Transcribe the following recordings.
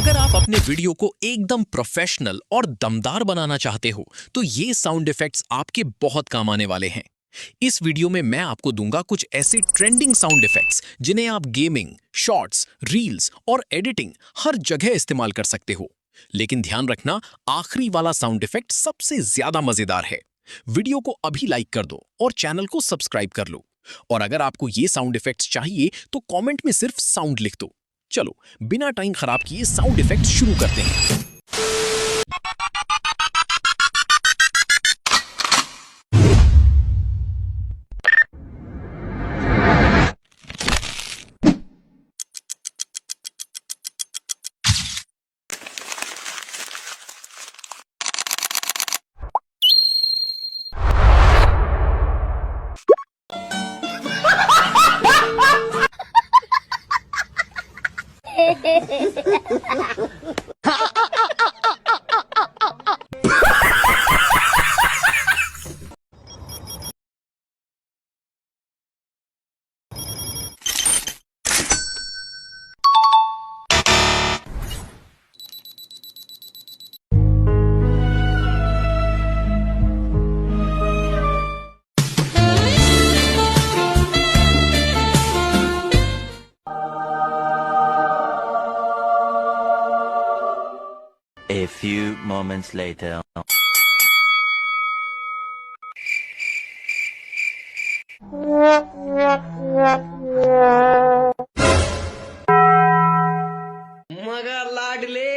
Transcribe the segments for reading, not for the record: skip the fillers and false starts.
अगर आप अपने वीडियो को एकदम प्रोफेशनल और दमदार बनाना चाहते हो तो ये साउंड इफेक्ट्स आपके बहुत काम आने वाले हैं। इस वीडियो में मैं आपको दूंगा कुछ ऐसे ट्रेंडिंग साउंड इफेक्ट्स जिन्हें आप गेमिंग, शॉर्ट्स, रील्स और एडिटिंग हर जगह इस्तेमाल कर सकते हो। लेकिन ध्यान रखना, आखिरी वाला साउंड इफेक्ट सबसे ज्यादा मजेदार है। वीडियो को अभी लाइक कर दो और चैनल को सब्सक्राइब कर लो। और अगर आपको ये साउंड इफेक्ट्स चाहिए तो कमेंट में सिर्फ साउंड लिख दो। चलो बिना टाइम खराब किए साउंड इफेक्ट्स शुरू करते हैं। A few moments later. मगर लाडले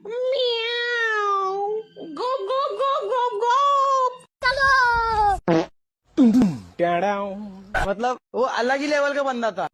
म्याऊ गो गो गो गो गो चलो। मतलब वो अलग ही लेवल का बंदा था।